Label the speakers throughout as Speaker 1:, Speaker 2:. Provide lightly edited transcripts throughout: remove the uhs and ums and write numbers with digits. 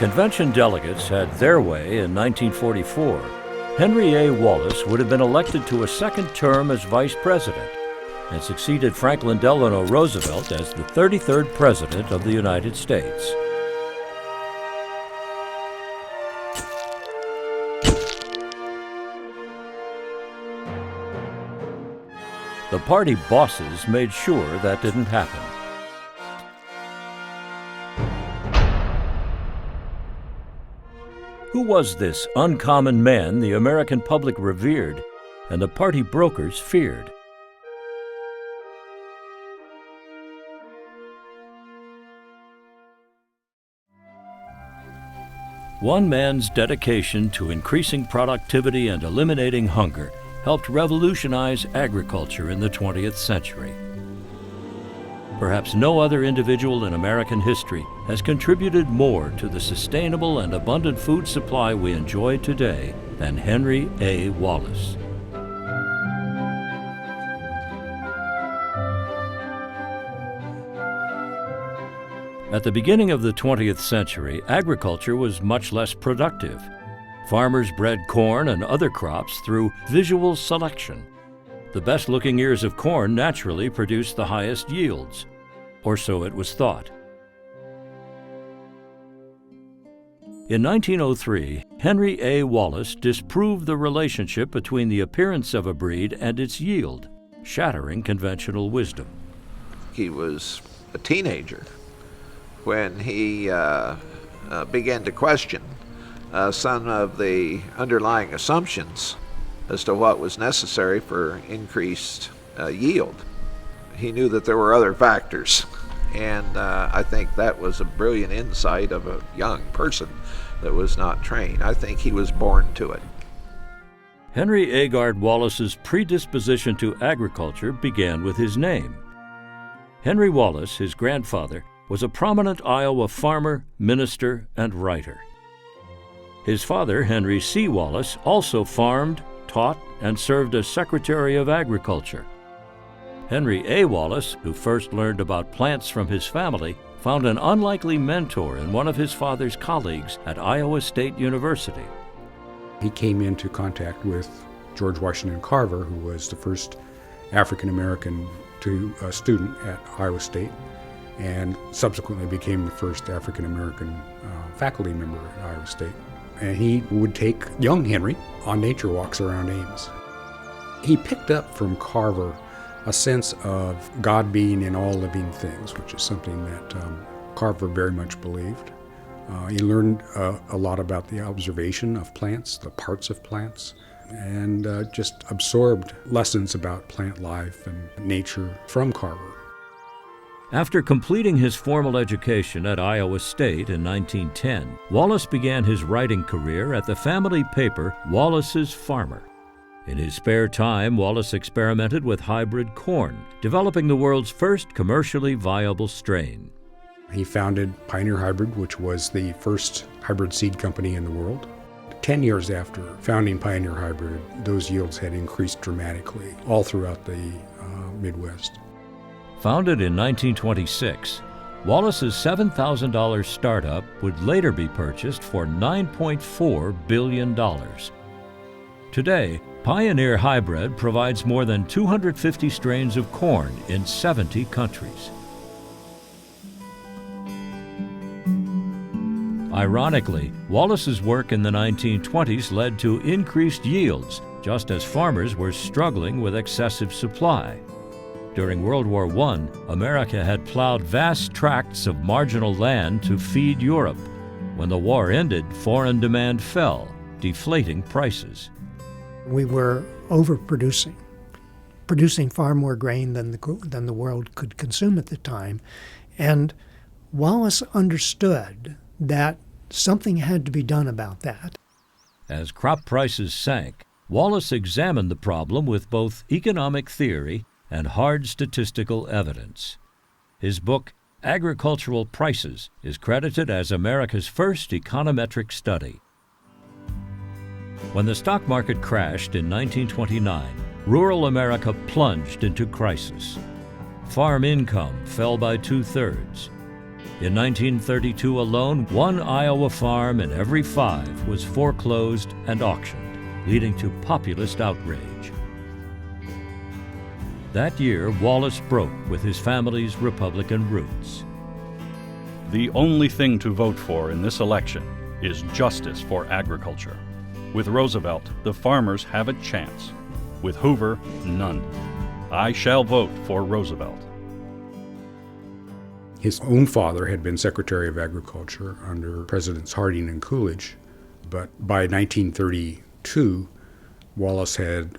Speaker 1: convention delegates had their way in 1944, Henry A. Wallace would have been elected to a second term as vice president and succeeded Franklin Delano Roosevelt as the 33rd President of the United States. The party bosses made sure that didn't happen. Who was this uncommon man the American public revered and the party brokers feared? One man's dedication to increasing productivity and eliminating hunger helped revolutionize agriculture in the 20th century. Perhaps no other individual in American history has contributed more to the sustainable and abundant food supply we enjoy today than Henry A. Wallace. At the beginning of the 20th century, agriculture was much less productive. Farmers bred corn and other crops through visual selection. The best-looking ears of corn naturally produced the highest yields, or so it was thought. In 1903, Henry A. Wallace disproved the relationship between the appearance of a breed and its yield, shattering conventional wisdom.
Speaker 2: He was a teenager when he began to question some of the underlying assumptions as to what was necessary for increased yield. He knew that there were other factors, and I think that was a brilliant insight of a young person that was not trained. I think he was born to it.
Speaker 1: Henry Agard Wallace's predisposition to agriculture began with his name. Henry Wallace, his grandfather, was a prominent Iowa farmer, minister, and writer. His father, Henry C. Wallace, also farmed, taught, and served as Secretary of Agriculture. Henry A. Wallace, who first learned about plants from his family, found an unlikely mentor in one of his father's colleagues at Iowa State University.
Speaker 3: He came into contact with George Washington Carver, who was the first African-American student at Iowa State, and subsequently became the first African-American faculty member at Iowa State. And he would take young Henry on nature walks around Ames. He picked up from Carver a sense of God being in all living things, which is something that Carver very much believed. He learned a lot about the observation of plants, the parts of plants, and just absorbed lessons about plant life and nature from Carver.
Speaker 1: After completing his formal education at Iowa State in 1910, Wallace began his writing career at the family paper Wallace's Farmer. In his spare time, Wallace experimented with hybrid corn, developing the world's first commercially viable strain.
Speaker 3: He founded Pioneer Hybrid, which was the first hybrid seed company in the world. 10 years after founding Pioneer Hybrid, those yields had increased dramatically all throughout the Midwest.
Speaker 1: Founded in 1926, Wallace's $7,000 startup would later be purchased for $9.4 billion. Today, Pioneer Hybrid provides more than 250 strains of corn in 70 countries. Ironically, Wallace's work in the 1920s led to increased yields, just as farmers were struggling with excessive supply. During World War I, America had plowed vast tracts of marginal land to feed Europe. When the war ended, foreign demand fell, deflating prices.
Speaker 4: We were overproducing, producing far more grain than the world could consume at the time. And Wallace understood that something had to be done about that.
Speaker 1: As crop prices sank, Wallace examined the problem with both economic theory and hard statistical evidence. His book, Agricultural Prices, is credited as America's first econometric study. When the stock market crashed in 1929, rural America plunged into crisis. Farm income fell by 2/3. In 1932 alone, one Iowa farm in every 5 was foreclosed and auctioned, leading to populist outrage. That year, Wallace broke with his family's Republican roots.
Speaker 5: The only thing to vote for in this election is justice for agriculture. With Roosevelt, the farmers have a chance. With Hoover, none. I shall vote for Roosevelt.
Speaker 3: His own father had been Secretary of Agriculture under Presidents Harding and Coolidge, but by 1932, Wallace had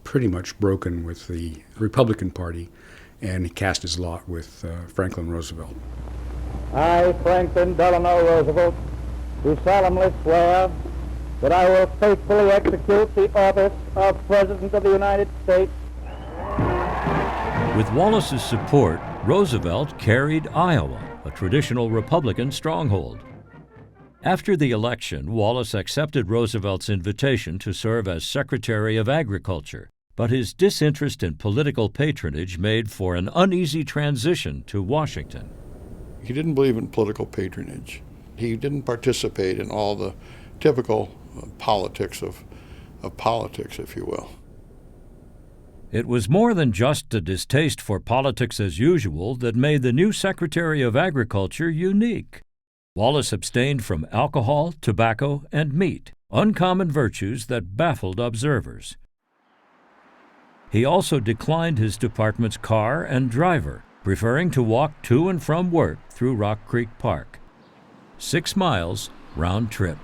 Speaker 3: pretty much broken with the Republican Party, and he cast his lot with Franklin Roosevelt.
Speaker 6: I, Franklin Delano Roosevelt, do solemnly swear that I will faithfully execute the office of President of the United States.
Speaker 1: With Wallace's support, Roosevelt carried Iowa, a traditional Republican stronghold. After the election, Wallace accepted Roosevelt's invitation to serve as Secretary of Agriculture, but his disinterest in political patronage made for an uneasy transition to Washington.
Speaker 7: He didn't believe in political patronage. He didn't participate in all the typical politics of politics, if you will.
Speaker 1: It was more than just a distaste for politics as usual that made the new Secretary of Agriculture unique. Wallace abstained from alcohol, tobacco, and meat, uncommon virtues that baffled observers. He also declined his department's car and driver, preferring to walk to and from work through Rock Creek Park. 6 miles round trip.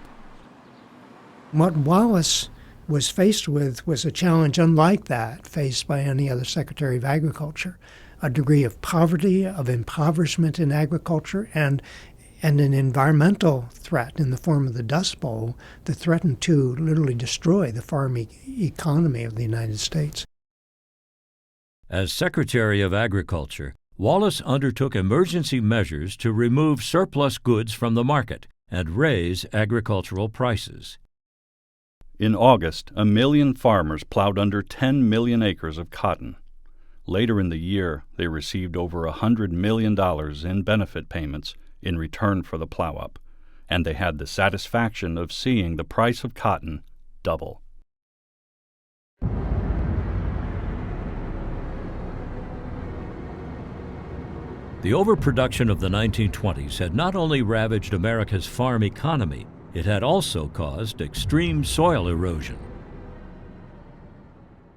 Speaker 4: What Wallace was faced with was a challenge unlike that faced by any other Secretary of Agriculture, a degree of poverty, of impoverishment in agriculture, and an environmental threat in the form of the Dust Bowl that threatened to literally destroy the farm economy of the United States.
Speaker 1: As Secretary of Agriculture, Wallace undertook emergency measures to remove surplus goods from the market and raise agricultural prices.
Speaker 5: In August, 1 million farmers plowed under 10 million acres of cotton. Later in the year, they received over $100 million in benefit payments in return for the plow-up, and they had the satisfaction of seeing the price of cotton double.
Speaker 1: The overproduction of the 1920s had not only ravaged America's farm economy, it had also caused extreme soil erosion.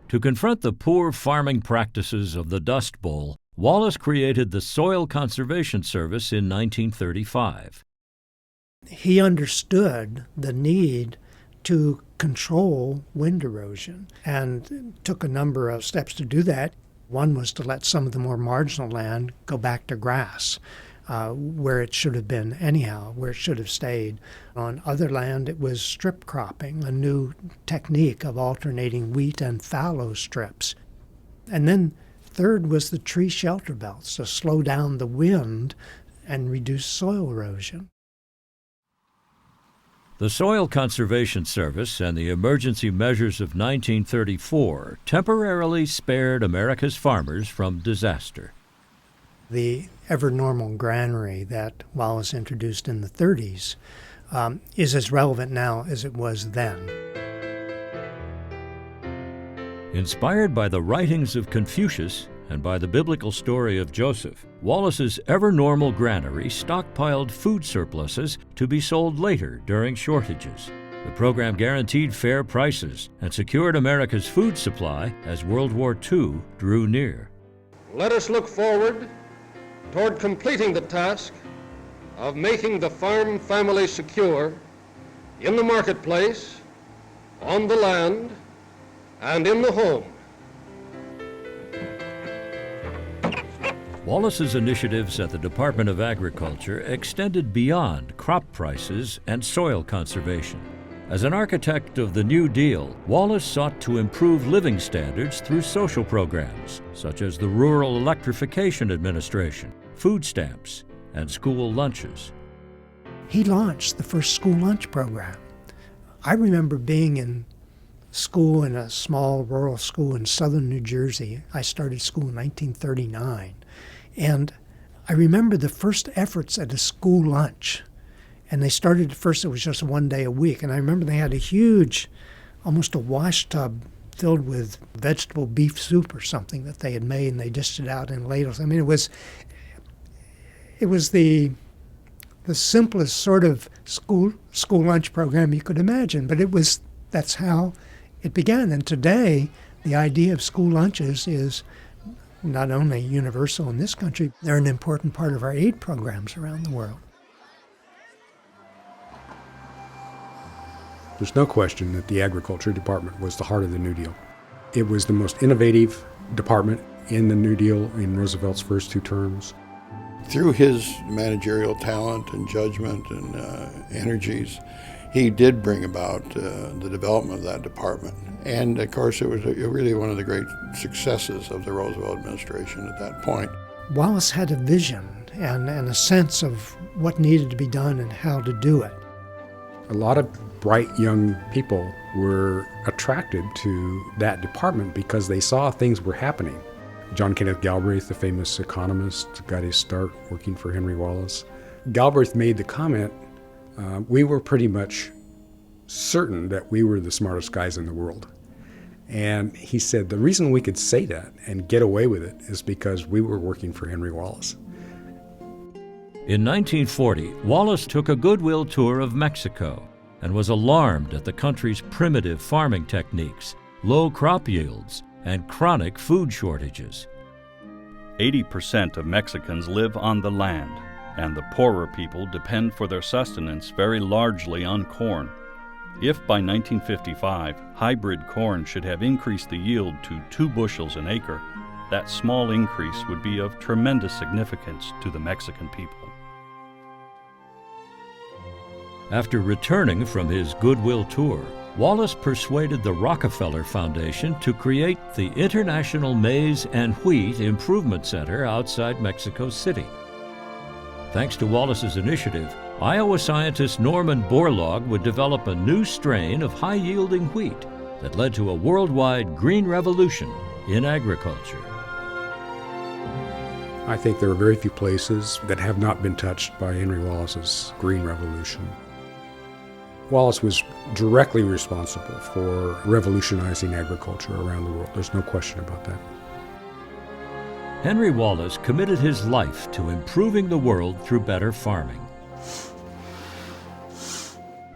Speaker 1: To confront the poor farming practices of the Dust Bowl, Wallace created the Soil Conservation Service in 1935.
Speaker 4: He understood the need to control wind erosion and took a number of steps to do that. One was to let some of the more marginal land go back to grass, where it should have been anyhow, where it should have stayed. On other land, it was strip cropping, a new technique of alternating wheat and fallow strips. And then third was the tree shelter belts to slow down the wind and reduce soil erosion.
Speaker 1: The Soil Conservation Service and the emergency measures of 1934 temporarily spared America's farmers from disaster.
Speaker 4: The ever-normal granary that Wallace introduced in the 30s is as relevant now as it was then.
Speaker 1: Inspired by the writings of Confucius and by the biblical story of Joseph, Wallace's ever-normal granary stockpiled food surpluses to be sold later during shortages. The program guaranteed fair prices and secured America's food supply as World War II drew near.
Speaker 8: Let us look forward toward completing the task of making the farm family secure in the marketplace, on the land, and in the home.
Speaker 1: Wallace's initiatives at the Department of Agriculture extended beyond crop prices and soil conservation. As an architect of the New Deal, Wallace sought to improve living standards through social programs, such as the Rural Electrification Administration, food stamps, and school lunches.
Speaker 4: He launched the first school lunch program. I remember being in school in a small rural school in southern New Jersey. I started school in 1939. And I remember the first efforts at a school lunch. And they started, at first it was just 1 day a week. And I remember they had a huge, almost a wash tub filled with vegetable beef soup or something that they had made, and they dished it out in ladles. I mean, it was the simplest sort of school lunch program you could imagine. But that's how it began. And today, the idea of school lunches is not only universal in this country, they're an important part of our aid programs around the world.
Speaker 3: There's no question that the Agriculture Department was the heart of the New Deal. It was the most innovative department in the New Deal in Roosevelt's first 2 terms.
Speaker 7: Through his managerial talent and judgment and energies, he did bring about the development of that department. And of course, it was really one of the great successes of the Roosevelt administration at that point.
Speaker 4: Wallace had a vision and a sense of what needed to be done and how to do it.
Speaker 3: A lot of bright young people were attracted to that department because they saw things were happening. John Kenneth Galbraith, the famous economist, got his start working for Henry Wallace. Galbraith made the comment, we were pretty much certain that we were the smartest guys in the world. And he said the reason we could say that and get away with it is because we were working for Henry Wallace.
Speaker 1: In 1940, Wallace took a goodwill tour of Mexico and was alarmed at the country's primitive farming techniques, low crop yields, and chronic food shortages.
Speaker 5: 80% of Mexicans live on the land, and the poorer people depend for their sustenance very largely on corn. If by 1955 hybrid corn should have increased the yield to 2 bushels an acre, that small increase would be of tremendous significance to the Mexican people.
Speaker 1: After returning from his goodwill tour, Wallace persuaded the Rockefeller Foundation to create the International Maize and Wheat Improvement Center outside Mexico City. Thanks to Wallace's initiative, Iowa scientist Norman Borlaug would develop a new strain of high-yielding wheat that led to a worldwide green revolution in agriculture.
Speaker 3: I think there are very few places that have not been touched by Henry Wallace's green revolution. Wallace was directly responsible for revolutionizing agriculture around the world. There's no question about that.
Speaker 1: Henry Wallace committed his life to improving the world through better farming.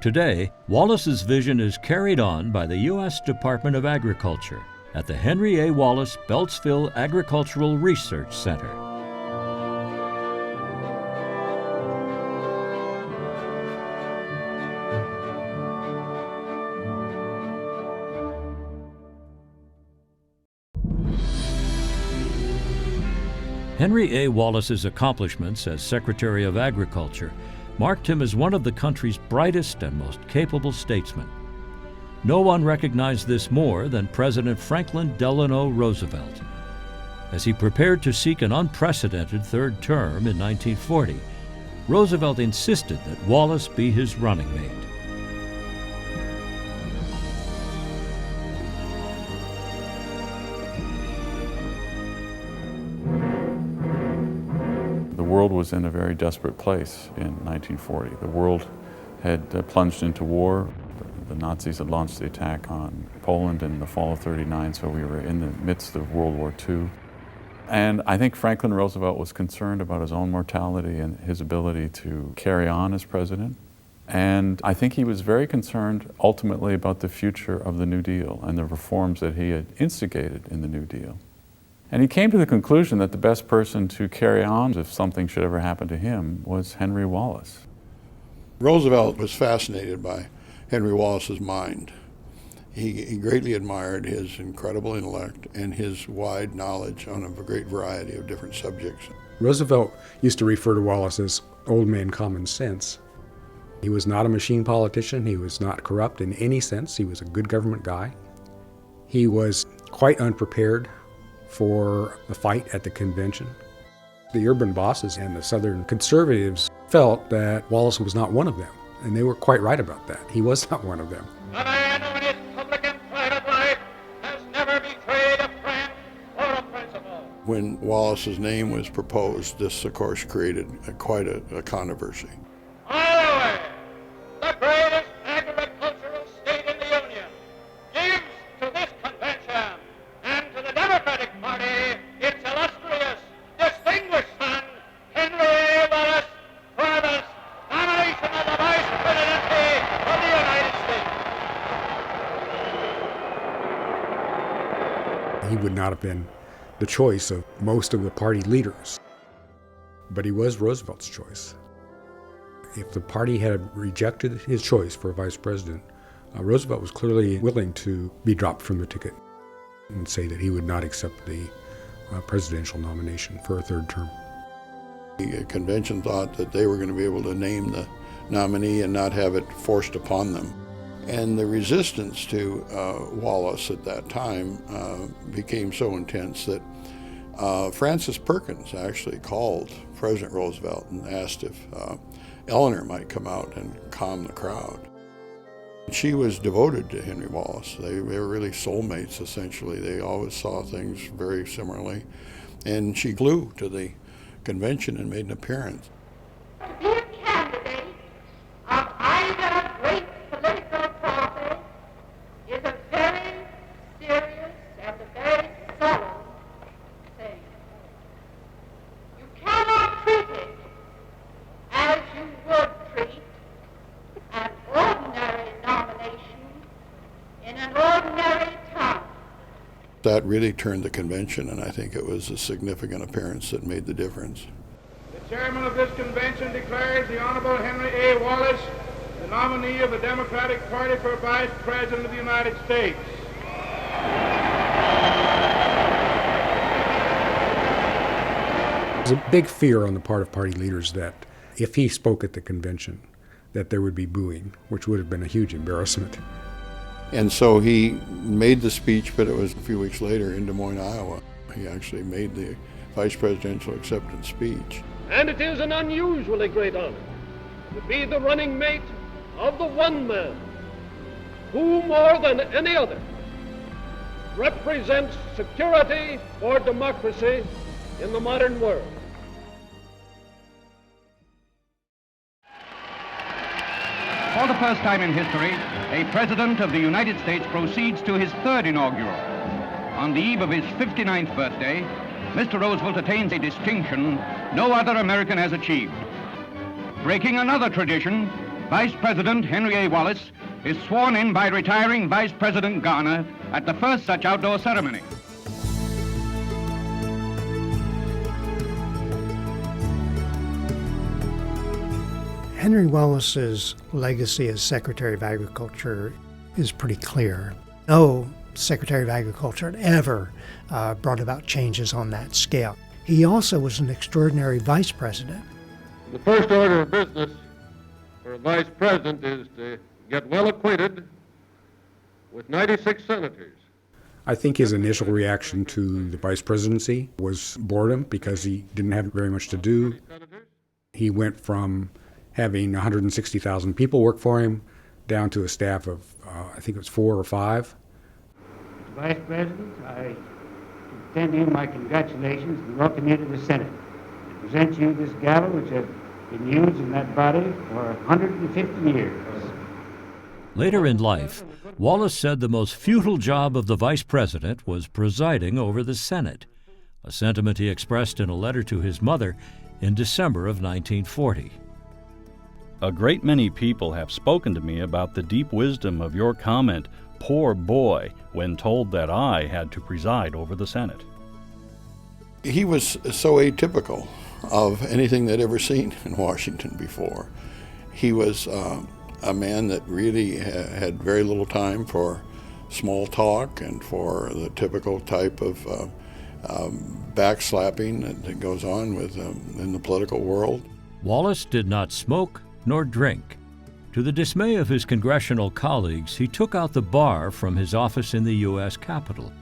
Speaker 1: Today, Wallace's vision is carried on by the U.S. Department of Agriculture at the Henry A. Wallace Beltsville Agricultural Research Center. Henry A. Wallace's accomplishments as Secretary of Agriculture marked him as one of the country's brightest and most capable statesmen. No one recognized this more than President Franklin Delano Roosevelt. As he prepared to seek an unprecedented 3rd term in 1940, Roosevelt insisted that Wallace be his running mate.
Speaker 9: The world was in a very desperate place in 1940. The world had plunged into war. The Nazis had launched the attack on Poland in the fall of '39, so we were in the midst of World War II. And I think Franklin Roosevelt was concerned about his own mortality and his ability to carry on as president. And I think he was very concerned ultimately about the future of the New Deal and the reforms that he had instigated in the New Deal. And he came to the conclusion that the best person to carry on if something should ever happen to him was Henry Wallace.
Speaker 7: Roosevelt was fascinated by Henry Wallace's mind. He greatly admired his incredible intellect and his wide knowledge on a great variety of different subjects.
Speaker 3: Roosevelt used to refer to Wallace as old man common sense. He was not a machine politician. He was not corrupt in any sense. He was a good government guy. He was quite unprepared for the fight at the convention. The urban bosses and the Southern conservatives felt that Wallace was not one of them, and they were quite right about that. He was not one of them.
Speaker 6: A man who in his public and private life has never betrayed a friend or a principle.
Speaker 7: When Wallace's name was proposed, this, of course, created quite a controversy.
Speaker 6: Iowa, the greatest agricultural state in the Union, gives to this convention and to the Democratic Party its illustrious, distinguished son, Henry A. Wallace, for the nomination of the Vice Presidency of the United States.
Speaker 3: He would not have been the choice of most of the party leaders, but he was Roosevelt's choice. If the party had rejected his choice for vice president, Roosevelt was clearly willing to be dropped from the ticket and say that he would not accept the presidential nomination for a third term.
Speaker 7: The convention thought that they were going to be able to name the nominee and not have it forced upon them. And the resistance to Wallace at that time became so intense that Francis Perkins actually called President Roosevelt and asked if Eleanor might come out and calm the crowd. She was devoted to Henry Wallace. They were really soulmates, essentially. They always saw things very similarly. And she flew to the convention and made an appearance.
Speaker 6: To be a candidate of either great political party is a very serious and a very solemn thing. You cannot treat it as you would treat an ordinary nomination in an ordinary town.
Speaker 7: That really turned the convention, and I think it was a significant appearance that made the difference.
Speaker 10: The chairman of this convention declares the Honorable Henry A. Wallace the nominee of the Democratic Party for Vice President of the United States.
Speaker 3: There's a big fear on the part of party leaders that if he spoke at the convention, that there would be booing, which would have been a huge embarrassment.
Speaker 7: And so he made the speech, but it was a few weeks later in Des Moines, Iowa. He actually made the vice presidential acceptance speech.
Speaker 8: And it is an unusually great honor to be the running mate of the one man who, more than any other, represents security for democracy in the modern world.
Speaker 11: For the first time in history, a president of the United States proceeds to his third inaugural. On the eve of his 59th birthday, Mr. Roosevelt attains a distinction no other American has achieved. Breaking another tradition, Vice President Henry A. Wallace is sworn in by retiring Vice President Garner at the first such outdoor ceremony.
Speaker 4: Henry Wallace's legacy as Secretary of Agriculture is pretty clear. No Secretary of Agriculture had ever brought about changes on that scale. He also was an extraordinary vice president.
Speaker 8: The first order of business for a vice president is to get well acquainted with 96 senators.
Speaker 3: I think his initial reaction to the vice presidency was boredom because he didn't have very much to do. He went from having 160,000 people work for him down to a staff of, I think it was 4 or 5.
Speaker 12: Mr. Vice President, I extend you my congratulations and welcome you to the Senate. I present you this gavel which has been used in that body for 150 years.
Speaker 1: Later in life, Wallace said the most futile job of the vice president was presiding over the Senate, a sentiment he expressed in a letter to his mother in December of 1940.
Speaker 5: A great many people have spoken to me about the deep wisdom of your comment, "poor boy," when told that I had to preside over the Senate.
Speaker 7: He was so atypical of anything they'd ever seen in Washington before. He was a man that really had very little time for small talk and for the typical type of backslapping that goes on with in the political world.
Speaker 1: Wallace did not smoke nor drink. To the dismay of his congressional colleagues, he took out the bar from his office in the U.S. Capitol.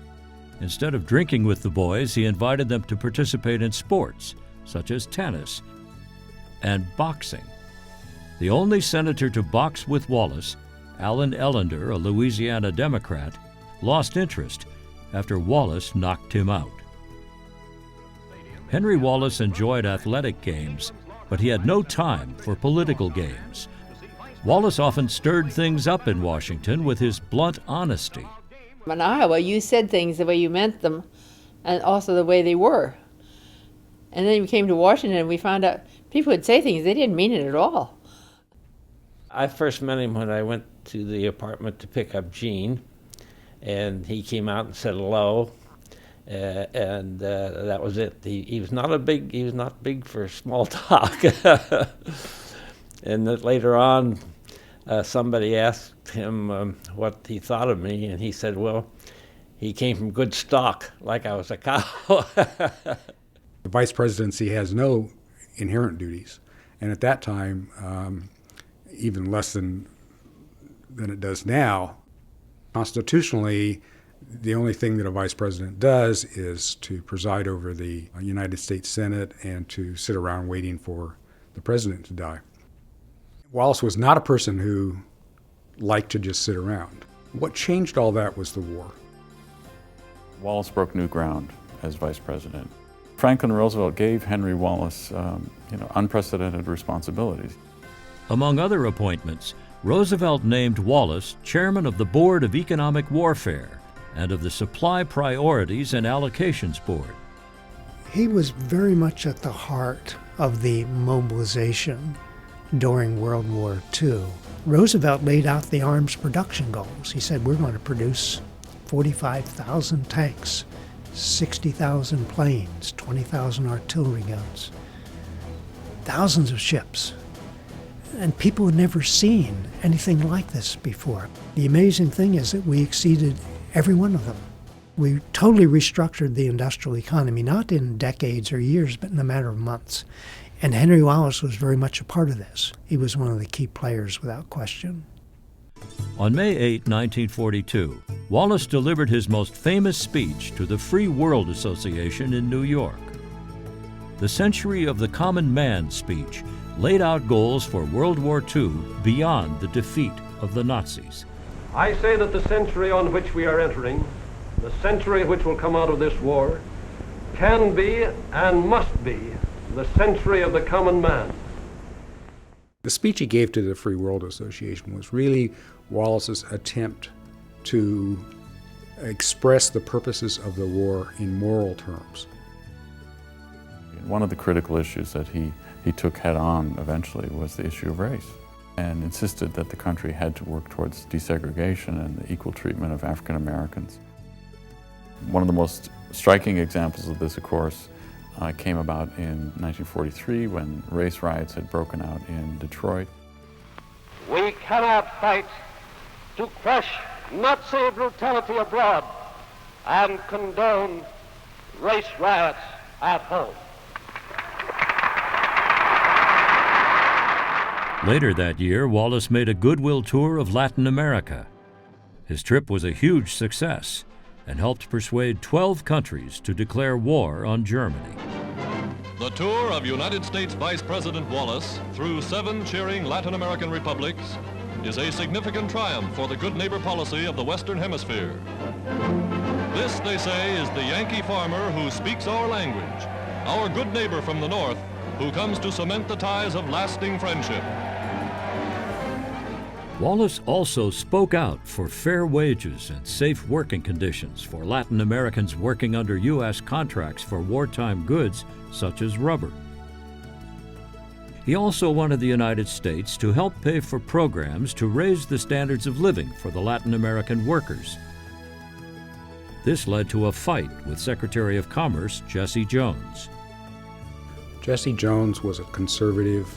Speaker 1: Instead of drinking with the boys, he invited them to participate in sports, such as tennis and boxing. The only senator to box with Wallace, Allen Ellender, a Louisiana Democrat, lost interest after Wallace knocked him out. Henry Wallace enjoyed athletic games, but he had no time for political games. Wallace often stirred things up in Washington with his blunt honesty.
Speaker 13: In Iowa, you said things the way you meant them, and also the way they were. And then we came to Washington and we found out people would say things, they didn't mean it at all.
Speaker 14: I first met him when I went to the apartment to pick up Gene, and he came out and said hello, and that was it. He was not big for small talk. And that later on, somebody asked him what he thought of me, and he said, well, he came from good stock, like I was a cow.
Speaker 3: The vice presidency has no inherent duties, and at that time, even less than it does now. Constitutionally, the only thing that a vice president does is to preside over the United States Senate and to sit around waiting for the president to die. Wallace was not a person who liked to just sit around. What changed all that was the war.
Speaker 9: Wallace broke new ground as vice president. Franklin Roosevelt gave Henry Wallace unprecedented responsibilities.
Speaker 1: Among other appointments, Roosevelt named Wallace chairman of the Board of Economic Warfare and of the Supply Priorities and Allocations Board.
Speaker 4: He was very much at the heart of the mobilization during World War II. Roosevelt laid out the arms production goals. He said, we're going to produce 45,000 tanks, 60,000 planes, 20,000 artillery guns, thousands of ships. And people had never seen anything like this before. The amazing thing is that we exceeded every one of them. We totally restructured the industrial economy, not in decades or years, but in a matter of months. And Henry Wallace was very much a part of this. He was one of the key players without question.
Speaker 1: On May 8, 1942, Wallace delivered his most famous speech to the Free World Association in New York. The Century of the Common Man speech laid out goals for World War II beyond the defeat of the Nazis.
Speaker 8: I say that the century on which we are entering, the century which will come out of this war, can be and must be the century of the common man.
Speaker 3: The speech he gave to the Free World Association was really Wallace's attempt to express the purposes of the war in moral terms.
Speaker 9: One of the critical issues that he took head on eventually was the issue of race, and insisted that the country had to work towards desegregation and the equal treatment of African Americans. One of the most striking examples of this, of course, came about in 1943 when race riots had broken out in Detroit.
Speaker 8: We cannot fight to crush Nazi brutality abroad and condone race riots at home.
Speaker 1: Later that year, Wallace made a goodwill tour of Latin America. His trip was a huge success and helped persuade 12 countries to declare war on Germany.
Speaker 15: The tour of United States Vice President Wallace through 7 cheering Latin American republics is a significant triumph for the good neighbor policy of the Western Hemisphere. This, they say, is the Yankee farmer who speaks our language, our good neighbor from the north, who comes to cement the ties of lasting friendship.
Speaker 1: Wallace also spoke out for fair wages and safe working conditions for Latin Americans working under U.S. contracts for wartime goods such as rubber. He also wanted the United States to help pay for programs to raise the standards of living for the Latin American workers. This led to a fight with Secretary of Commerce Jesse Jones.
Speaker 3: Jesse Jones was a conservative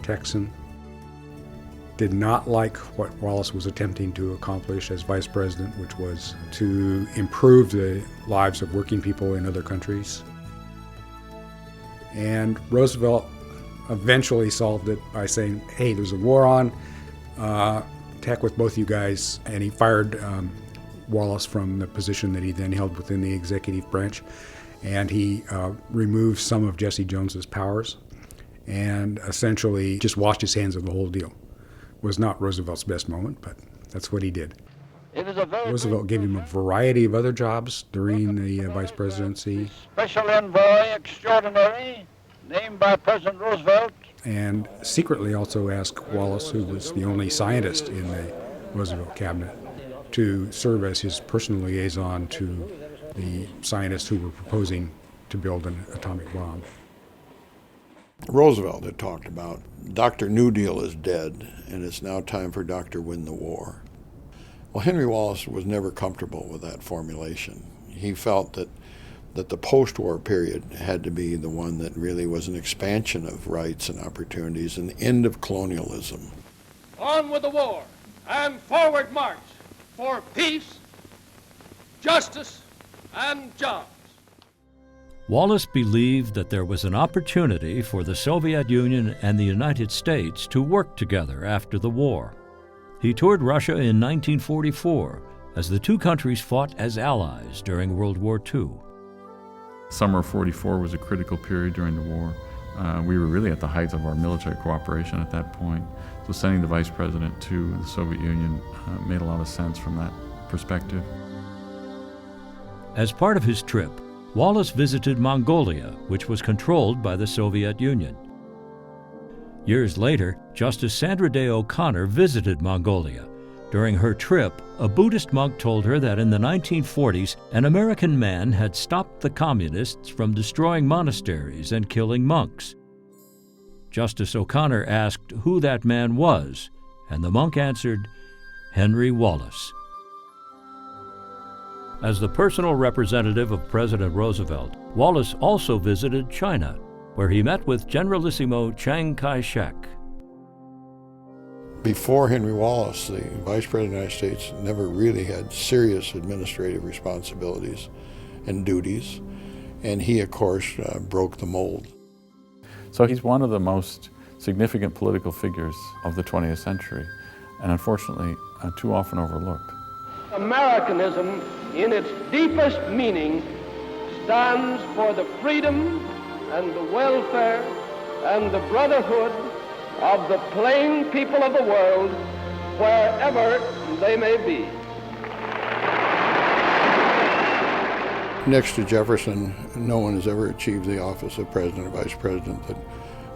Speaker 3: Texan, did not like what Wallace was attempting to accomplish as vice president, which was to improve the lives of working people in other countries. And Roosevelt eventually solved it by saying, hey, there's a war on, heck with both you guys, and he fired Wallace from the position that he then held within the executive branch, and he removed some of Jesse Jones's powers and essentially just washed his hands of the whole deal. Was not Roosevelt's best moment, but that's what he did.
Speaker 6: It is a very
Speaker 3: Roosevelt gave him a variety of other jobs during the vice presidency.
Speaker 6: special envoy extraordinary named by President Roosevelt.
Speaker 3: And secretly also asked Wallace, who was the only scientist in the Roosevelt cabinet, to serve as his personal liaison to the scientists who were proposing to build an atomic bomb.
Speaker 7: Roosevelt had talked about Dr. New Deal is dead, and it's now time for Dr. Win the War. Well, Henry Wallace was never comfortable with that formulation. He felt that the post-war period had to be the one that really was an expansion of rights and opportunities, an end of colonialism.
Speaker 8: On with the war and forward march for peace, justice, and jobs.
Speaker 1: Wallace believed that there was an opportunity for the Soviet Union and the United States to work together after the war. He toured Russia in 1944 as the two countries fought as allies during World War II.
Speaker 9: Summer of '44 was a critical period during the war. We were really at the height of our military cooperation at that point. So sending the vice president to the Soviet Union made a lot of sense from that perspective.
Speaker 1: As part of his trip, Wallace visited Mongolia, which was controlled by the Soviet Union. Years later, Justice Sandra Day O'Connor visited Mongolia. During her trip, a Buddhist monk told her that in the 1940s, an American man had stopped the communists from destroying monasteries and killing monks. Justice O'Connor asked who that man was, and the monk answered, Henry Wallace. As the personal representative of President Roosevelt, Wallace also visited China, where he met with Generalissimo Chiang Kai-shek.
Speaker 7: Before Henry Wallace, the Vice President of the United States never really had serious administrative responsibilities and duties, and he, of course, broke the mold.
Speaker 9: So he's one of the most significant political figures of the 20th century, and unfortunately, too often overlooked.
Speaker 8: Americanism, in its deepest meaning, stands for the freedom and the welfare and the brotherhood of the plain people of the world, wherever they may be.
Speaker 7: Next to Jefferson, no one has ever achieved the office of President or Vice President that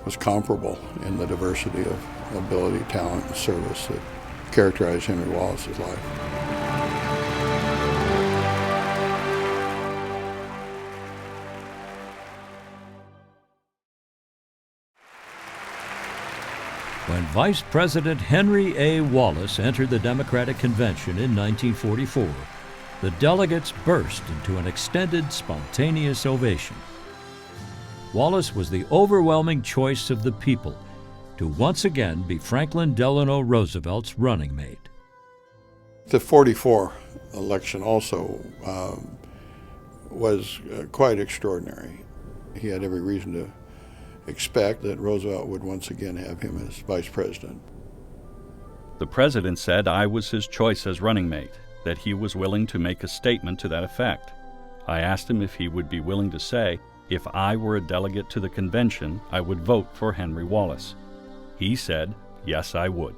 Speaker 7: was comparable in the diversity of ability, talent, and service that characterized Henry Wallace's life.
Speaker 1: When Vice President Henry A. Wallace entered the Democratic Convention in 1944, the delegates burst into an extended, spontaneous ovation. Wallace was the overwhelming choice of the people to once again be Franklin Delano Roosevelt's running mate.
Speaker 7: The '44 election also was quite extraordinary. He had every reason to expect that Roosevelt would once again have him as vice president.
Speaker 5: The president said I was his choice as running mate, that he was willing to make a statement to that effect. I asked him if he would be willing to say, if I were a delegate to the convention, I would vote for Henry Wallace. He said, yes, I would.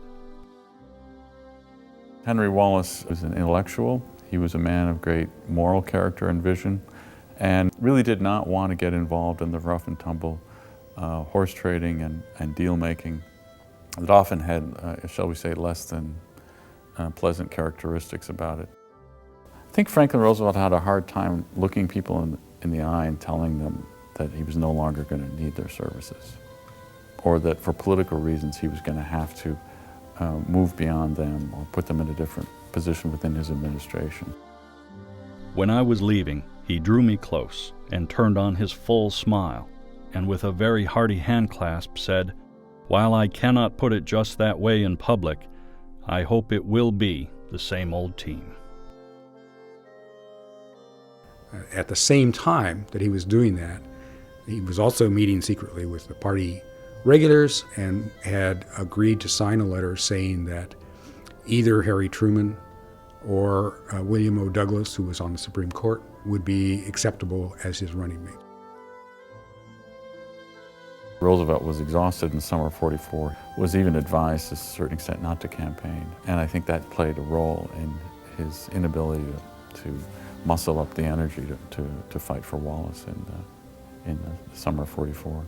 Speaker 9: Henry Wallace was an intellectual. He was a man of great moral character and vision, and really did not want to get involved in the rough and tumble horse trading and deal making that often had, shall we say, less than pleasant characteristics about it. I think Franklin Roosevelt had a hard time looking people in the eye and telling them that he was no longer going to need their services, or that for political reasons he was going to have to move beyond them or put them in a different position within his administration.
Speaker 5: When I was leaving, he drew me close and turned on his full smile, and with a very hearty handclasp said, while I cannot put it just that way in public, I hope it will be the same old team.
Speaker 3: At the same time that he was doing that, he was also meeting secretly with the party regulars and had agreed to sign a letter saying that either Harry Truman or William O. Douglas, who was on the Supreme Court, would be acceptable as his running mate.
Speaker 9: Roosevelt was exhausted in summer of '44, was even advised to a certain extent not to campaign, and I think that played a role in his inability to muscle up the energy to fight for Wallace in the summer of '44.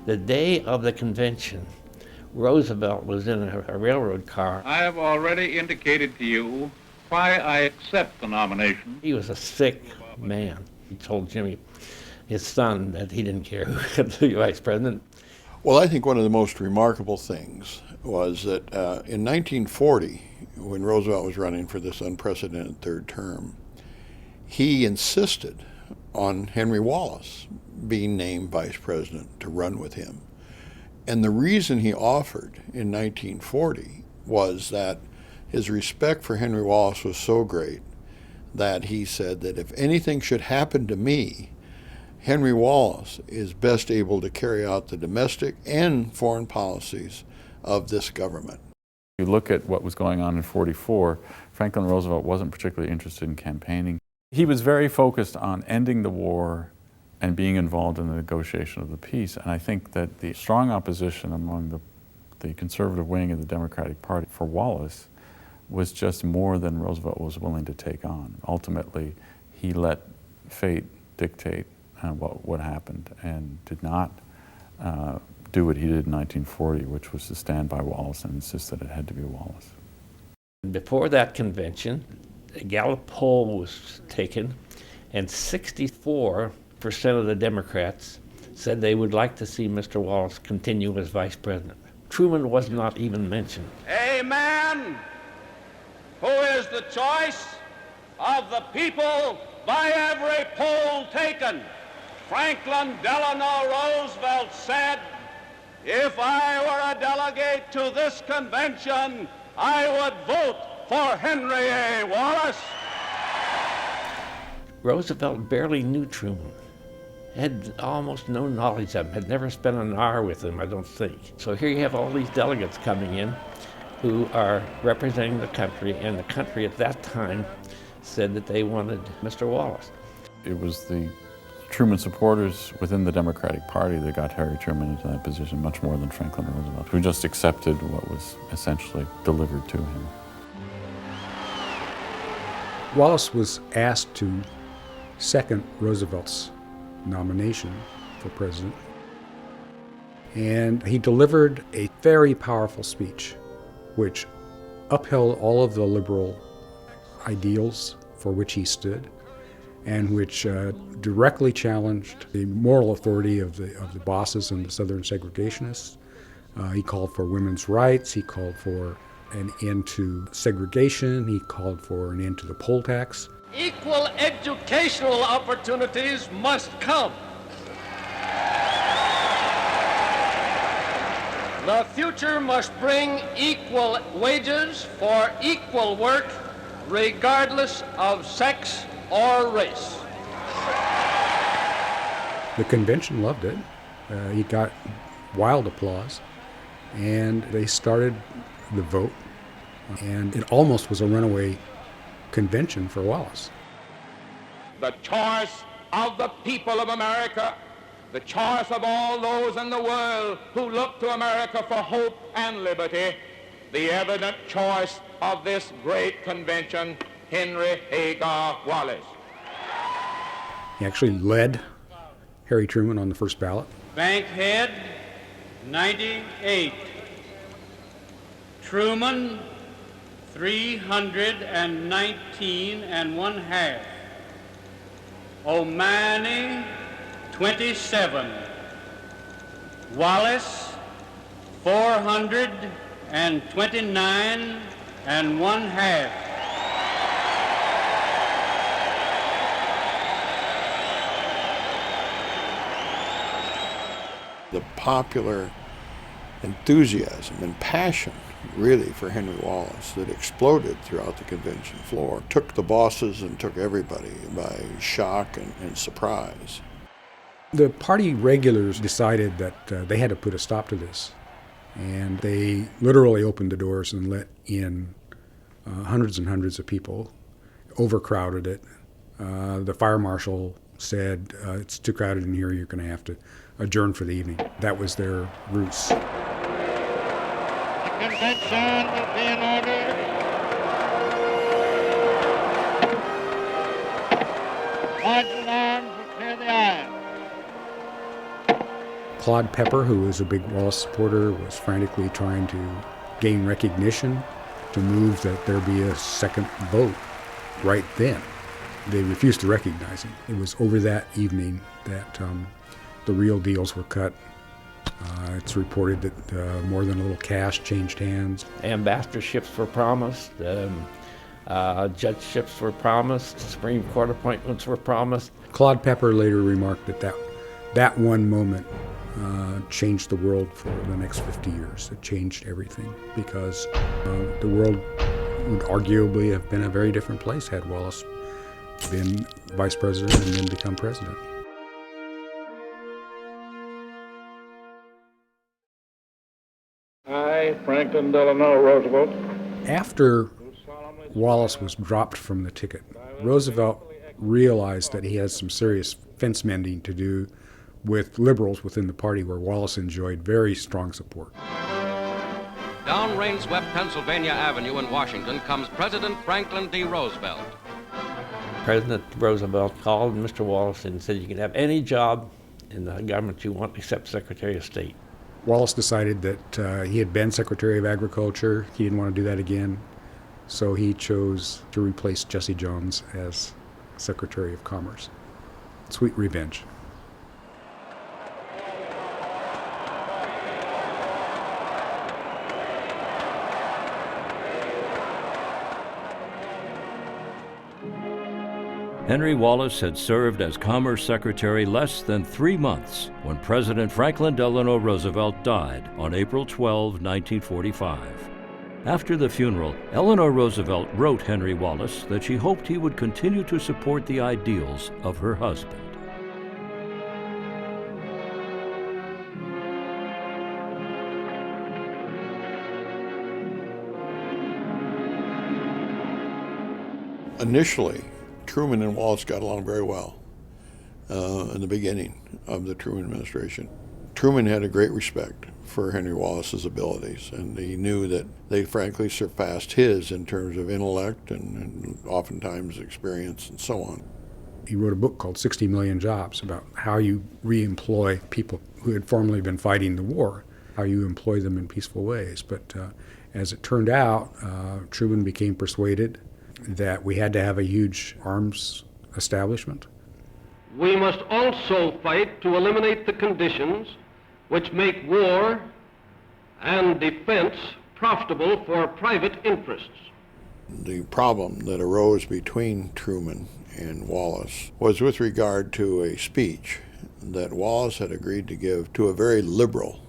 Speaker 14: The day of the convention, Roosevelt was in a railroad car.
Speaker 10: I have already indicated to you why I accept the nomination.
Speaker 14: He was a sick man. He told Jimmy, his son, that he didn't care who could be vice president.
Speaker 7: Well, I think one of the most remarkable things was that in 1940, when Roosevelt was running for this unprecedented third term, he insisted on Henry Wallace being named vice president to run with him. And the reason he offered in 1940 was that his respect for Henry Wallace was so great that he said that if anything should happen to me, Henry Wallace is best able to carry out the domestic and foreign policies of this government.
Speaker 9: If you look at what was going on in '44, Franklin Roosevelt wasn't particularly interested in campaigning. He was very focused on ending the war and being involved in the negotiation of the peace. And I think that the strong opposition among the conservative wing of the Democratic Party for Wallace was just more than Roosevelt was willing to take on. Ultimately, he let fate dictate what happened and did not do what he did in 1940, which was to stand by Wallace and insist that it had to be Wallace.
Speaker 14: Before that convention, a Gallup poll was taken, and 64% of the Democrats said they would like to see Mr. Wallace continue as vice president. Truman was not even mentioned.
Speaker 6: A man who is the choice of the people by every poll taken. Franklin Delano Roosevelt said, "If I were a delegate to this convention, I would vote for Henry A. Wallace."
Speaker 14: Roosevelt barely knew Truman, had almost no knowledge of him, had never spent an hour with him, I don't think. So here you have all these delegates coming in who are representing the country, and the country at that time said that they wanted Mr. Wallace.
Speaker 9: It was the Truman supporters within the Democratic Party that got Harry Truman into that position much more than Franklin Roosevelt, who just accepted what was essentially delivered to him.
Speaker 3: Wallace was asked to second Roosevelt's nomination for president, and he delivered a very powerful speech which upheld all of the liberal ideals for which he stood, and which directly challenged the moral authority of the bosses and the Southern segregationists. He called for women's rights, he called for an end to segregation, he called for an end to the poll tax.
Speaker 6: Equal educational opportunities must come. The future must bring equal wages for equal work, regardless of sex or race.
Speaker 3: The convention loved it. He got wild applause, and they started the vote, and it almost was a runaway convention for Wallace.
Speaker 10: The choice of the people of America, the choice of all those in the world who look to America for hope and liberty, the evident choice of this great convention, Henry Hagar Wallace.
Speaker 3: He actually led Harry Truman on the first ballot.
Speaker 16: Bankhead, 98. Truman, 319 1/2. O'Malley, 27. Wallace, 429 1/2.
Speaker 7: The popular enthusiasm and passion, really, for Henry Wallace that exploded throughout the convention floor took the bosses and took everybody by shock and surprise.
Speaker 3: The party regulars decided that they had to put a stop to this, and they literally opened the doors and let in hundreds and hundreds of people, overcrowded it. The fire marshal said, "It's too crowded in here, you're going to have to adjourn for the evening." That was their ruse.
Speaker 6: The convention will be in order.
Speaker 3: Claude Pepper, who was a big Wallace supporter, was frantically trying to gain recognition to move that there be a second vote right then. They refused to recognize him. It was over that evening that the real deals were cut. It's reported that more than a little cash changed hands.
Speaker 14: Ambassadorships were promised, judgeships were promised, Supreme Court appointments were promised.
Speaker 3: Claude Pepper later remarked that one moment changed the world for the next 50 years. It changed everything because the world would arguably have been a very different place had Wallace been vice president and then become president.
Speaker 8: I, Franklin Delano Roosevelt.
Speaker 3: After Wallace was dropped from the ticket, Roosevelt realized that he had some serious fence mending to do with liberals within the party where Wallace enjoyed very strong support.
Speaker 17: Down rain-swept Pennsylvania Avenue in Washington comes President Franklin D. Roosevelt.
Speaker 14: President Roosevelt called Mr. Wallace and said, you can have any job in the government you want except Secretary of State.
Speaker 3: Wallace decided that he had been Secretary of Agriculture. He didn't want to do that again, so he chose to replace Jesse Jones as Secretary of Commerce. Sweet revenge.
Speaker 1: Henry Wallace had served as Commerce Secretary less than 3 months when President Franklin Delano Roosevelt died on April 12, 1945. After the funeral, Eleanor Roosevelt wrote Henry Wallace that she hoped he would continue to support the ideals of her husband.
Speaker 7: Initially, Truman and Wallace got along very well in the beginning of the Truman administration. Truman had a great respect for Henry Wallace's abilities, and he knew that they frankly surpassed his in terms of intellect and oftentimes experience and so on.
Speaker 3: He wrote a book called 60 Million Jobs about how you re-employ people who had formerly been fighting the war, how you employ them in peaceful ways. But as it turned out, Truman became persuaded that we had to have a huge arms establishment.
Speaker 8: We must also fight to eliminate the conditions which make war and defense profitable for private interests.
Speaker 7: The problem that arose between Truman and Wallace was with regard to a speech that Wallace had agreed to give to a very liberal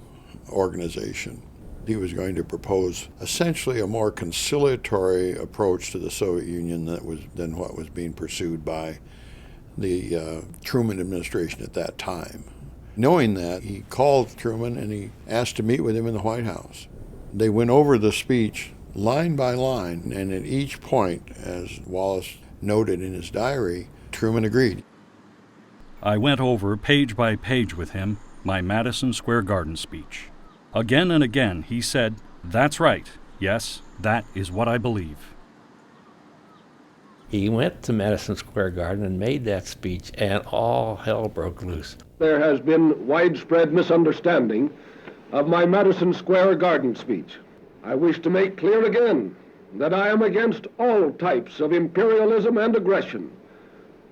Speaker 7: organization. He was going to propose essentially a more conciliatory approach to the Soviet Union than what was being pursued by the Truman administration at that time. Knowing that, he called Truman and he asked to meet with him in the White House. They went over the speech line by line, and at each point, as Wallace noted in his diary, Truman agreed.
Speaker 5: I went over page by page with him my Madison Square Garden speech. Again and again he said, "That's right. Yes, that is what I believe."
Speaker 14: He went to Madison Square Garden and made that speech, and all hell broke loose.
Speaker 8: There has been widespread misunderstanding of my Madison Square Garden speech. I wish to make clear again that I am against all types of imperialism and aggression,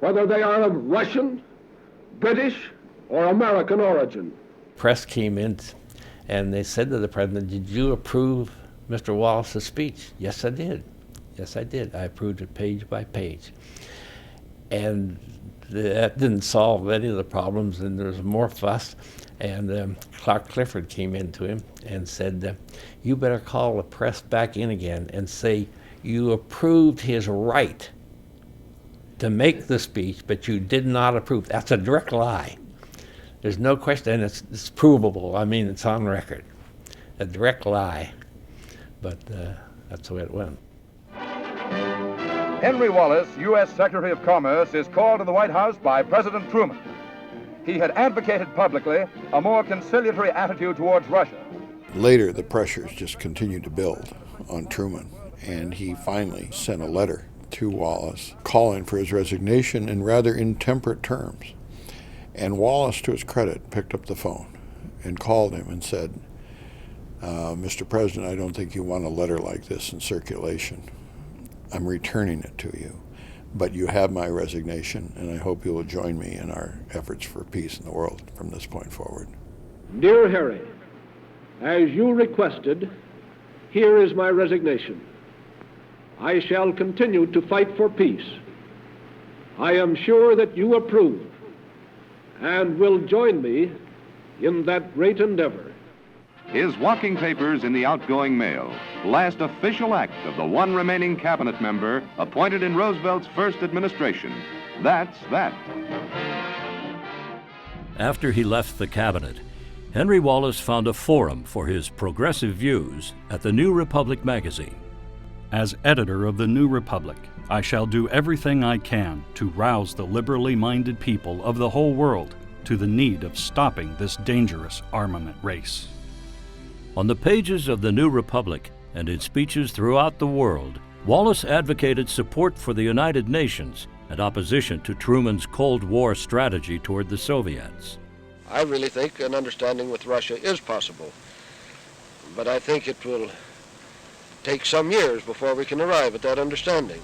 Speaker 8: whether they are of Russian, British, or American origin.
Speaker 14: Press came in and they said to the president, "Did you approve Mr. Wallace's speech?" "Yes, I did. Yes, I did. I approved it page by page." And that didn't solve any of the problems, and there was more fuss. And Clark Clifford came into him and said, "You better call the press back in again and say you approved his right to make the speech, but you did not approve." That's a direct lie. There's no question, and it's provable. I mean, it's on record. A direct lie. But that's the way it went.
Speaker 18: Henry Wallace, U.S. Secretary of Commerce, is called to the White House by President Truman. He had advocated publicly a more conciliatory attitude towards Russia.
Speaker 7: Later, the pressures just continued to build on Truman, and he finally sent a letter to Wallace calling for his resignation in rather intemperate terms. And Wallace, to his credit, picked up the phone and called him and said, Mr. President, I don't think you want a letter like this in circulation. I'm returning it to you. But you have my resignation, and I hope you will join me in our efforts for peace in the world from this point forward.
Speaker 19: Dear Harry, as you requested, here is my resignation. I shall continue to fight for peace. I am sure that you approve and will join me in that great endeavor.
Speaker 18: His walking papers in the outgoing mail, last official act of the one remaining cabinet member appointed in Roosevelt's first administration. That's that.
Speaker 1: After he left the cabinet, Henry Wallace found a forum for his progressive views at the New Republic magazine.
Speaker 5: As editor of the New Republic, I shall do everything I can to rouse the liberally minded people of the whole world to the need of stopping this dangerous armament race.
Speaker 1: On the pages of the New Republic and in speeches throughout the world, Wallace advocated support for the United Nations and opposition to Truman's Cold War strategy toward the Soviets.
Speaker 20: I really think an understanding with Russia is possible, but I think it will take some years before we can arrive at that understanding.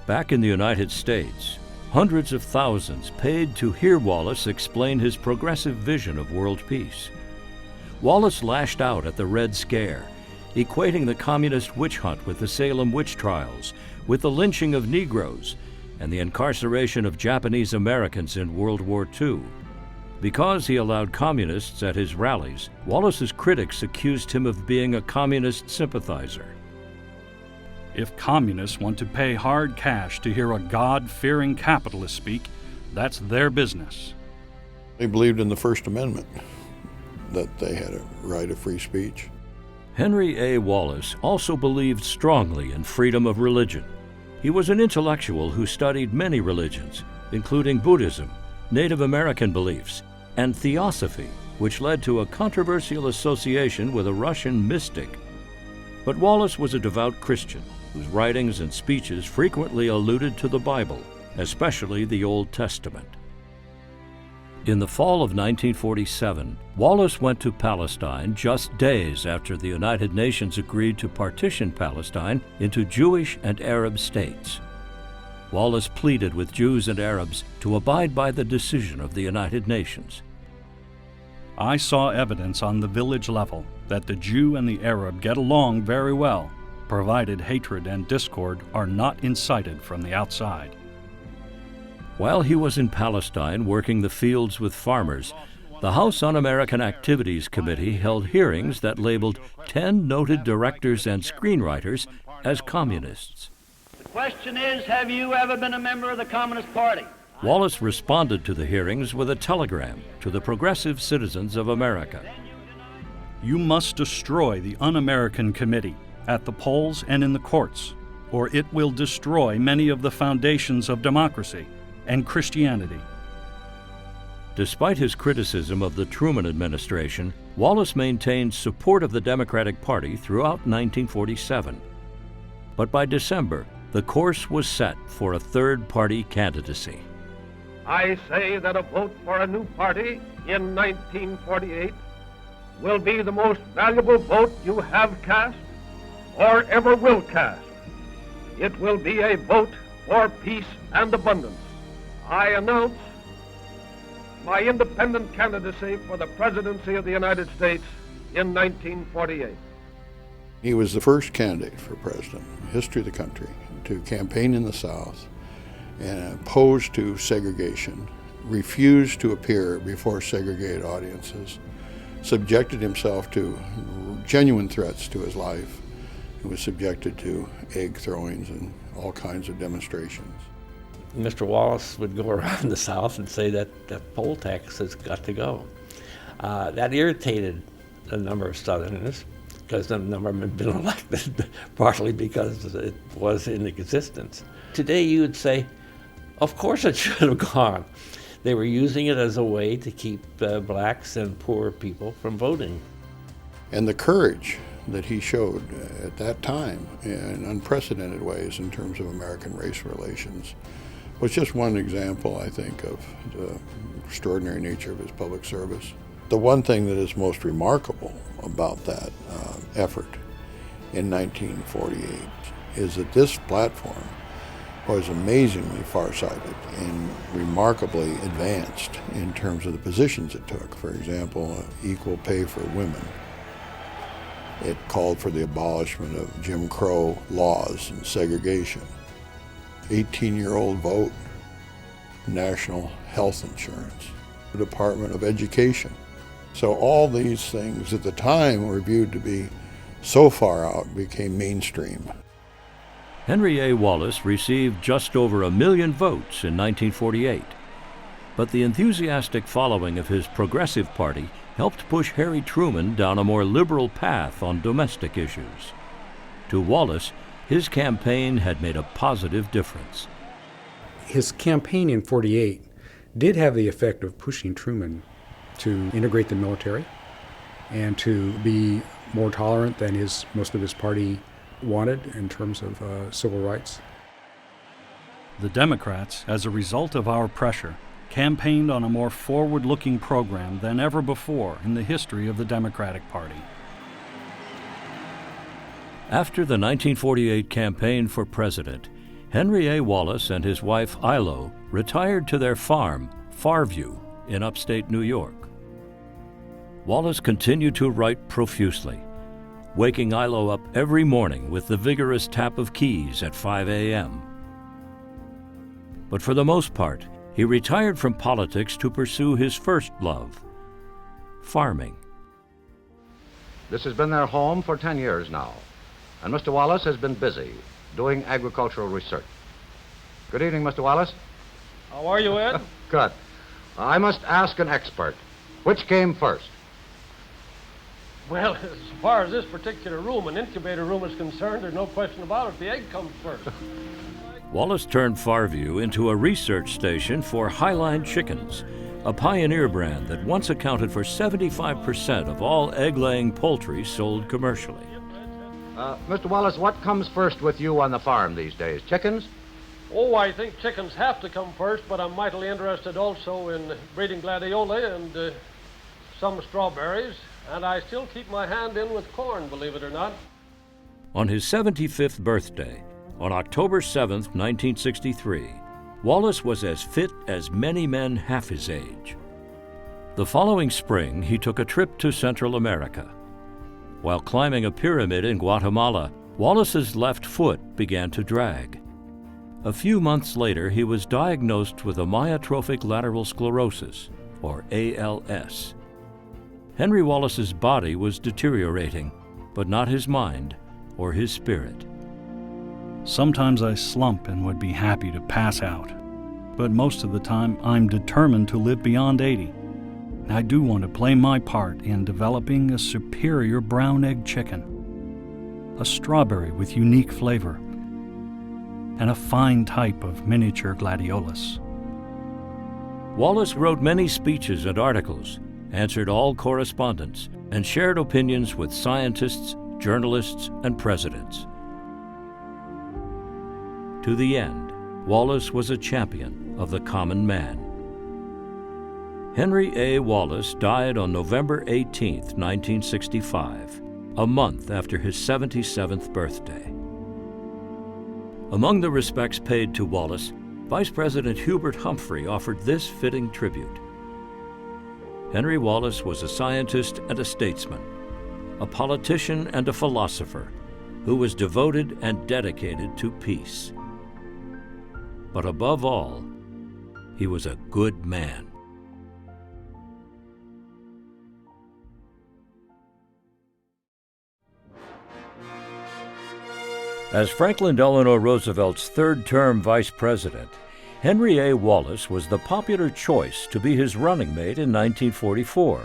Speaker 1: Back in the United States, hundreds of thousands paid to hear Wallace explain his progressive vision of world peace. Wallace lashed out at the Red Scare, equating the communist witch hunt with the Salem witch trials, with the lynching of Negroes, and the incarceration of Japanese Americans in World War II. Because he allowed communists at his rallies, Wallace's critics accused him of being a communist sympathizer.
Speaker 5: If communists want to pay hard cash to hear a God-fearing capitalist speak, that's their business.
Speaker 7: They believed in the First Amendment, that they had a right of free speech.
Speaker 1: Henry A. Wallace also believed strongly in freedom of religion. He was an intellectual who studied many religions, including Buddhism, Native American beliefs, and theosophy, which led to a controversial association with a Russian mystic. But Wallace was a devout Christian whose writings and speeches frequently alluded to the Bible, especially the Old Testament. In the fall of 1947, Wallace went to Palestine just days after the United Nations agreed to partition Palestine into Jewish and Arab states. Wallace pleaded with Jews and Arabs to abide by the decision of the United Nations.
Speaker 5: I saw evidence on the village level that the Jew and the Arab get along very well, provided hatred and discord are not incited from the outside.
Speaker 1: While he was in Palestine working the fields with farmers, the House Un-American Activities Committee held hearings that labeled 10 noted directors and screenwriters as communists.
Speaker 21: The question is, have you ever been a member of the Communist Party?
Speaker 1: Wallace responded to the hearings with a telegram to the progressive citizens of America.
Speaker 5: You must destroy the Un-American Committee at the polls and in the courts, or it will destroy many of the foundations of democracy and Christianity.
Speaker 1: Despite his criticism of the Truman administration, Wallace maintained support of the Democratic Party throughout 1947. But by December, the course was set for a third-party candidacy.
Speaker 19: I say that a vote for a new party in 1948 will be the most valuable vote you have cast or ever will cast. It will be a vote for peace and abundance. I announce my independent candidacy for the presidency of the United States in 1948.
Speaker 7: He was the first candidate for president in the history of the country to campaign in the South and opposed to segregation, refused to appear before segregated audiences, subjected himself to genuine threats to his life, and was subjected to egg throwings and all kinds of demonstrations.
Speaker 14: Mr. Wallace would go around the South and say that poll tax has got to go. That irritated a number of Southerners, because a number of them had been elected, partly because it was in existence. Today you would say, of course it should have gone. They were using it as a way to keep blacks and poor people from voting.
Speaker 7: And the courage that he showed at that time in unprecedented ways in terms of American race relations was just one example, I think, of the extraordinary nature of his public service. The one thing that is most remarkable about that effort in 1948 is that this platform was amazingly farsighted and remarkably advanced in terms of the positions it took. For example, equal pay for women. It called for the abolishment of Jim Crow laws and segregation. 18-year-old vote, national health insurance, the Department of Education. So all these things at the time were viewed to be so far out became mainstream.
Speaker 1: Henry A. Wallace received just over 1 million votes in 1948, but the enthusiastic following of his Progressive Party helped push Harry Truman down a more liberal path on domestic issues. To Wallace, his campaign had made a positive difference.
Speaker 3: His campaign in '48 did have the effect of pushing Truman to integrate the military and to be more tolerant than most of his party wanted in terms of civil rights.
Speaker 5: The Democrats, as a result of our pressure, campaigned on a more forward-looking program than ever before in the history of the Democratic Party.
Speaker 1: After the 1948 campaign for president, Henry A. Wallace and his wife Ilo retired to their farm, Farview, in upstate New York. Wallace continued to write profusely, waking Ilo up every morning with the vigorous tap of keys at 5 a.m. But for the most part, he retired from politics to pursue his first love, farming.
Speaker 2: This has been their home for 10 years now, and Mr. Wallace has been busy doing agricultural research. Good evening, Mr. Wallace.
Speaker 19: How are you, Ed?
Speaker 2: Good. I must ask an expert, which came first?
Speaker 19: Well, as far as this particular room, an incubator room, is concerned, there's no question about it. The egg comes first.
Speaker 1: Wallace turned Farview into a research station for Highline chickens, a pioneer brand that once accounted for 75% of all egg-laying poultry sold commercially.
Speaker 2: Mr. Wallace, what comes first with you on the farm these days? Chickens?
Speaker 19: Oh, I think chickens have to come first, but I'm mightily interested also in breeding gladioli and some strawberries, and I still keep my hand in with corn, believe it or not.
Speaker 1: On his 75th birthday, on October 7, 1963, Wallace was as fit as many men half his age. The following spring, he took a trip to Central America. While climbing a pyramid in Guatemala, Wallace's left foot began to drag. A few months later, he was diagnosed with amyotrophic lateral sclerosis, or ALS. Henry Wallace's body was deteriorating, but not his mind or his spirit.
Speaker 5: Sometimes I slump and would be happy to pass out, but most of the time I'm determined to live beyond 80. I do want to play my part in developing a superior brown egg chicken, a strawberry with unique flavor, and a fine type of miniature gladiolus.
Speaker 1: Wallace wrote many speeches and articles, answered all correspondence, and shared opinions with scientists, journalists, and presidents. To the end, Wallace was a champion of the common man. Henry A. Wallace died on November 18, 1965, a month after his 77th birthday. Among the respects paid to Wallace, Vice President Hubert Humphrey offered this fitting tribute. Henry Wallace was a scientist and a statesman, a politician and a philosopher who was devoted and dedicated to peace. But above all, he was a good man. As Franklin Delano Roosevelt's third-term vice president, Henry A. Wallace was the popular choice to be his running mate in 1944.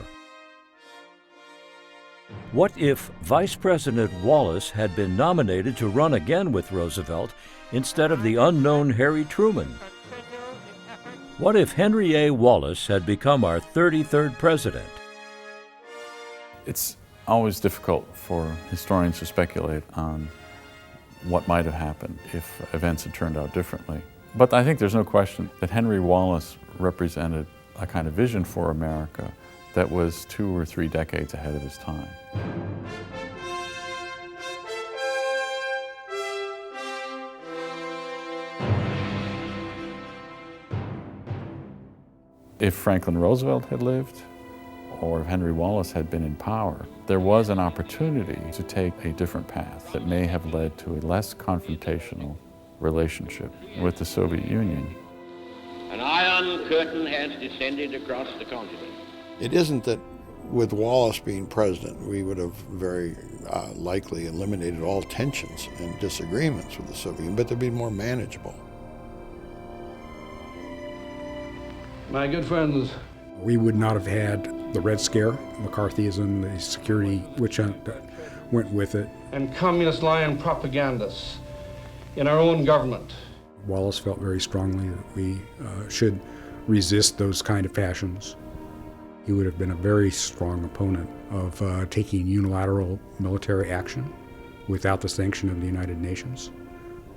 Speaker 1: What if Vice President Wallace had been nominated to run again with Roosevelt instead of the unknown Harry Truman? What if Henry A. Wallace had become our 33rd president?
Speaker 9: It's always difficult for historians to speculate on what might have happened if events had turned out differently. But I think there's no question that Henry Wallace represented a kind of vision for America that was 2 or 3 decades ahead of his time. If Franklin Roosevelt had lived, or if Henry Wallace had been in power, there was an opportunity to take a different path that may have led to a less confrontational relationship with the Soviet Union.
Speaker 11: An iron curtain has descended across the continent.
Speaker 7: It isn't that with Wallace being president, we would have very likely eliminated all tensions and disagreements with the Soviet Union, but they'd be more manageable.
Speaker 22: My good friends,
Speaker 3: we would not have had the Red Scare, McCarthyism, the security witch hunt that went with it.
Speaker 22: And communist lying propagandists in our own government.
Speaker 3: Wallace felt very strongly that we should resist those kind of passions. He would have been a very strong opponent of taking unilateral military action without the sanction of the United Nations,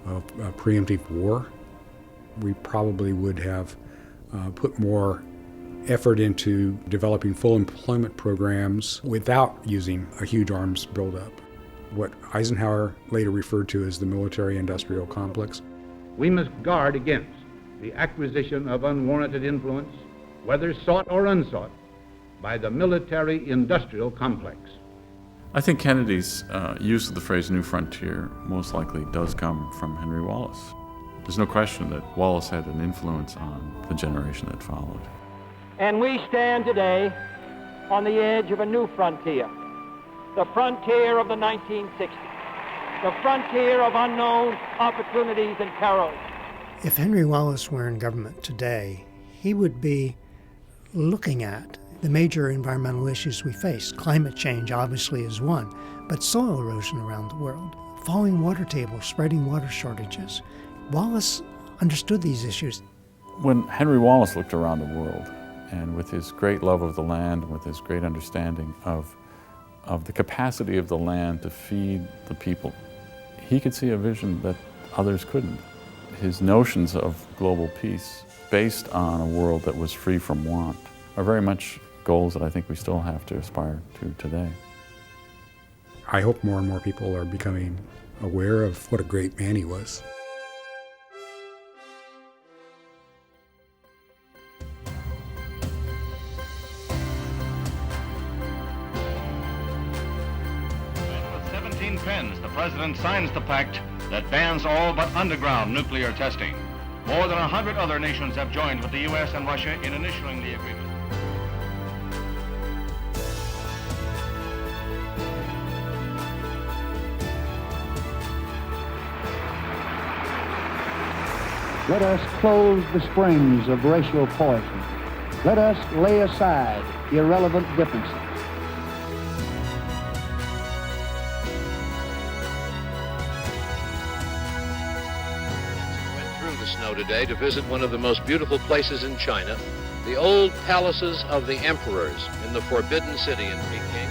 Speaker 3: of preemptive war. We probably would have put more effort into developing full employment programs without using a huge arms buildup. What Eisenhower later referred to as the military-industrial complex.
Speaker 23: We must guard against the acquisition of unwarranted influence, whether sought or unsought, by the military-industrial complex.
Speaker 9: I think Kennedy's use of the phrase new frontier most likely does come from Henry Wallace. There's no question that Wallace had an influence on the generation that followed.
Speaker 24: And we stand today on the edge of a new frontier, the frontier of the 1960s, the frontier of unknown opportunities and perils.
Speaker 4: If Henry Wallace were in government today, he would be looking at the major environmental issues we face. Climate change obviously is one, but soil erosion around the world, falling water tables, spreading water shortages. Wallace understood these issues.
Speaker 9: When Henry Wallace looked around the world, and with his great love of the land, with his great understanding of the capacity of the land to feed the people, he could see a vision that others couldn't. His notions of global peace, based on a world that was free from want, are very much goals that I think we still have to aspire to today.
Speaker 3: I hope more and more people are becoming aware of what a great man he was.
Speaker 25: With 17 pens, the President signs the pact that bans all but underground nuclear testing. More than 100 other nations have joined with the U.S. and Russia in initialing the agreement.
Speaker 26: Let us close the springs of racial poison. Let us lay aside irrelevant differences.
Speaker 27: Went through the snow today to visit one of the most beautiful places in China, the old palaces of the emperors in the Forbidden City in Peking.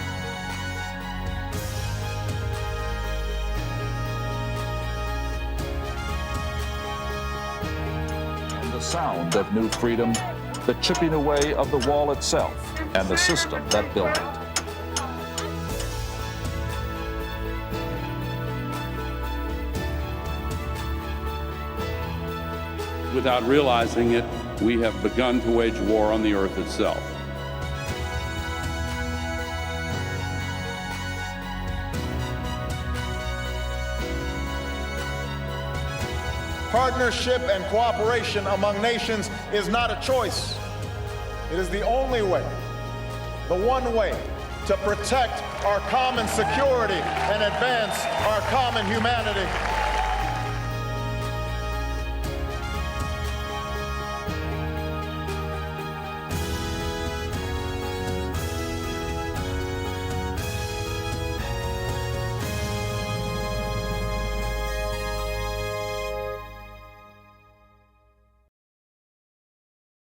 Speaker 28: The sound of new freedom, the chipping away of the wall itself, and the system that built it.
Speaker 29: Without realizing it, we have begun to wage war on the earth itself.
Speaker 30: Partnership and cooperation among nations is not a choice. It is the only way, the one way, to protect our common security and advance our common humanity.